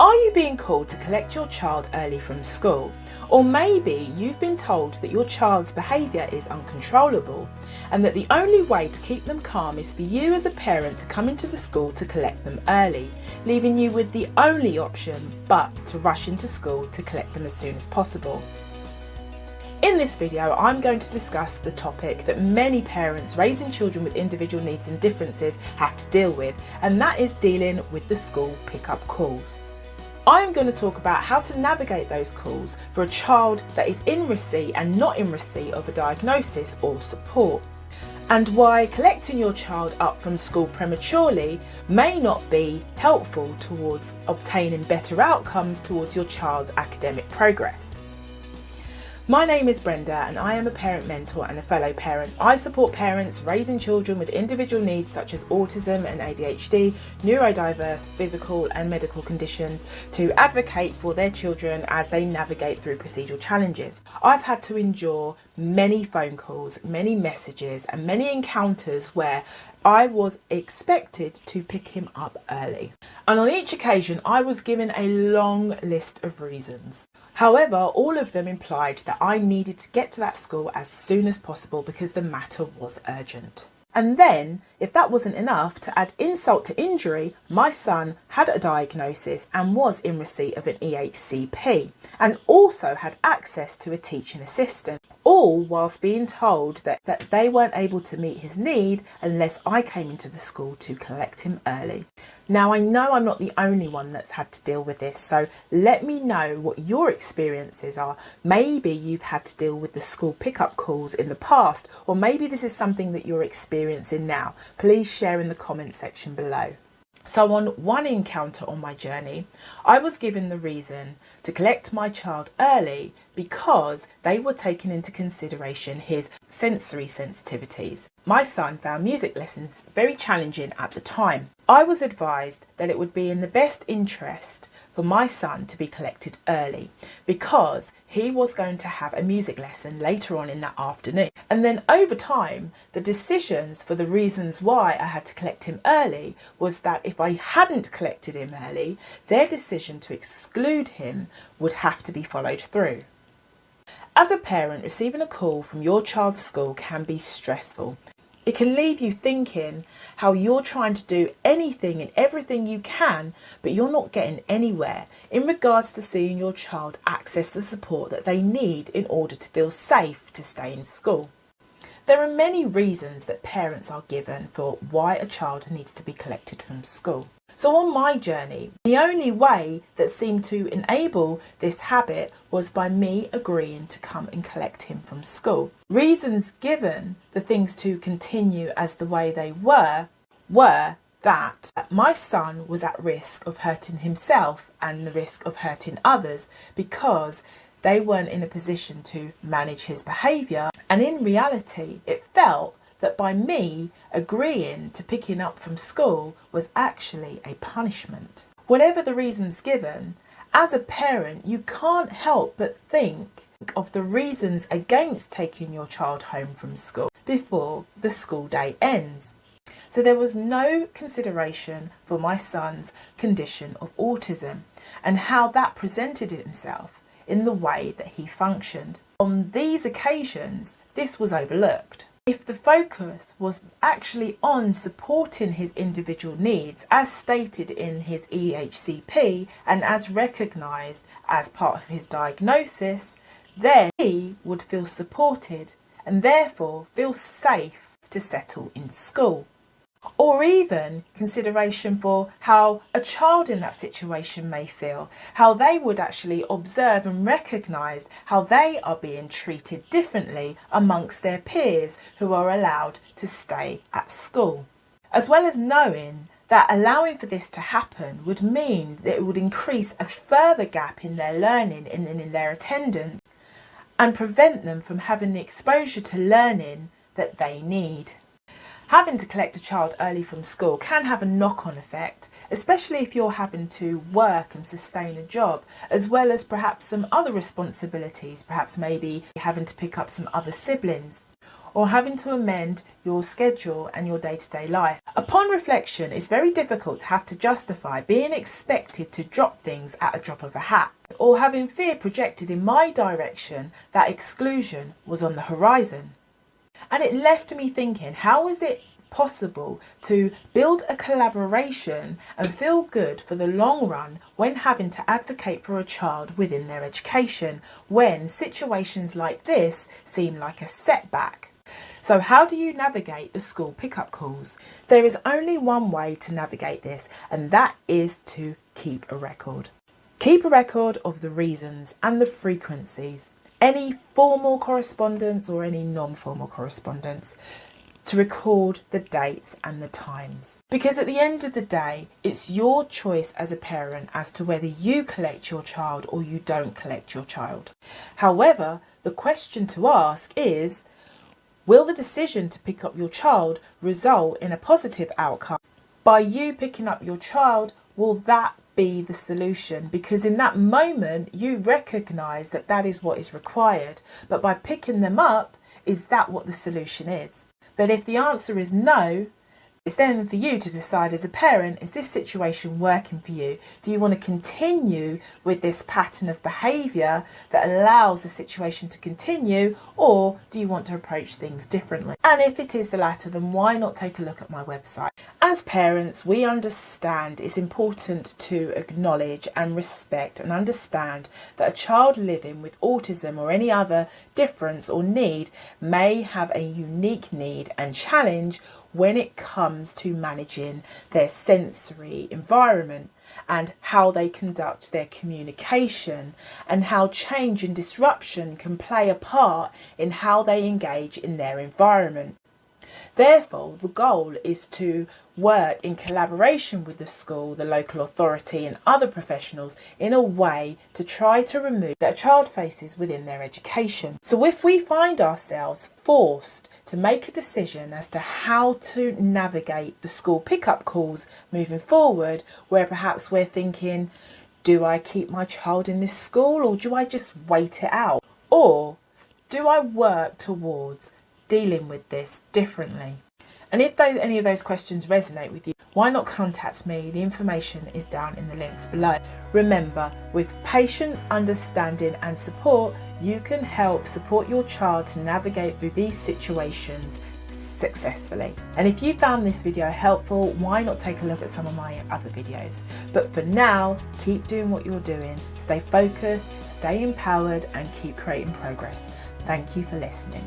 Are you being called to collect your child early from school? Or maybe you've been told that your child's behaviour is uncontrollable and that the only way to keep them calm is for you as a parent to come into the school to collect them early, leaving you with the only option but to rush into school to collect them as soon as possible. In this video, I'm going to discuss the topic that many parents raising children with individual needs and differences have to deal with, and that is dealing with the school pickup calls. I'm going to talk about how to navigate those calls for a child that is in receipt and not in receipt of a diagnosis or support, and why collecting your child up from school prematurely may not be helpful towards obtaining better outcomes towards your child's academic progress. My name is Brenda and I am a parent mentor and a fellow parent. I support parents raising children with individual needs such as autism and ADHD, neurodiverse, physical and medical conditions to advocate for their children as they navigate through procedural challenges. I've had to endure many phone calls, many messages and many encounters where I was expected to pick him up early. And on each occasion I was given a long list of reasons. However, all of them implied that I needed to get to that school as soon as possible because the matter was urgent. And then, if that wasn't enough, to add insult to injury, my son had a diagnosis and was in receipt of an EHCP and also had access to a teaching assistant, all whilst being told that they weren't able to meet his need unless I came into the school to collect him early. Now, I know I'm not the only one that's had to deal with this, so let me know what your experiences are. Maybe you've had to deal with the school pickup calls in the past, or maybe this is something that you're experiencing now. Please share in the comment section below. So on one encounter on my journey, I was given the reason to collect my child early because they were taking into consideration his sensory sensitivities. My son found music lessons very challenging at the time. I was advised that it would be in the best interest for my son to be collected early because he was going to have a music lesson later on in that afternoon. And then over time, the decisions for the reasons why I had to collect him early was that if I hadn't collected him early, their decision to exclude him would have to be followed through. As a parent, receiving a call from your child's school can be stressful. It can leave you thinking how you're trying to do anything and everything you can, but you're not getting anywhere in regards to seeing your child access the support that they need in order to feel safe to stay in school. There are many reasons that parents are given for why a child needs to be collected from school. So on my journey, the only way that seemed to enable this habit was by me agreeing to come and collect him from school. Reasons given for things to continue as the way they were that my son was at risk of hurting himself and the risk of hurting others because they weren't in a position to manage his behaviour, and in reality it felt that by me agreeing to picking up from school was actually a punishment. Whatever the reasons given, as a parent you can't help but think of the reasons against taking your child home from school before the school day ends. So there was no consideration for my son's condition of autism and how that presented itself in the way that he functioned. On these occasions, this was overlooked. If the focus was actually on supporting his individual needs as stated in his EHCP and as recognised as part of his diagnosis, then he would feel supported and therefore feel safe to settle in school. Or even consideration for how a child in that situation may feel, how they would actually observe and recognise how they are being treated differently amongst their peers who are allowed to stay at school. As well as knowing that allowing for this to happen would mean that it would increase a further gap in their learning and in their attendance and prevent them from having the exposure to learning that they need. Having to collect a child early from school can have a knock-on effect, especially if you're having to work and sustain a job, as well as perhaps some other responsibilities, perhaps maybe having to pick up some other siblings. or having to amend your schedule and your day-to-day life. Upon reflection, it's very difficult to have to justify being expected to drop things at a drop of a hat, or having fear projected in my direction that exclusion was on the horizon. And it left me thinking, how is it possible to build a collaboration and feel good for the long run when having to advocate for a child within their education, when situations like this seem like a setback? So how do you navigate the school pickup calls? There is only one way to navigate this, and that is to keep a record. Keep a record of the reasons and the frequencies, any formal correspondence or any non-formal correspondence, to record the dates and the times. Because at the end of the day, it's your choice as a parent as to whether you collect your child or you don't collect your child. However, the question to ask is, will the decision to pick up your child result in a positive outcome? By you picking up your child, will that be the solution? Because in that moment, you recognise that that is what is required. But by picking them up, is that what the solution is? But if the answer is no, it's then for you to decide as a parent, is this situation working for you? Do you want to continue with this pattern of behaviour that allows the situation to continue, or do you want to approach things differently? And if it is the latter, then why not take a look at my website? As parents, we understand it's important to acknowledge and respect and understand that a child living with autism or any other difference or need may have a unique need and challenge when it comes to managing their sensory environment and how they conduct their communication, and how change and disruption can play a part in how they engage in their environment. Therefore, the goal is to work in collaboration with the school, the local authority and other professionals in a way to try to remove that a child faces within their education. So if we find ourselves forced to make a decision as to how to navigate the school pickup calls moving forward, where perhaps we're thinking, do I keep my child in this school or do I just wait it out? Or do I work towards dealing with this differently? And if any of those questions resonate with you, why not contact me? The information is down in the links below. Remember, with patience, understanding and support, you can help support your child to navigate through these situations successfully. And if you found this video helpful, why not take a look at some of my other videos? But for now, keep doing what you're doing. Stay focused, stay empowered and keep creating progress. Thank you for listening.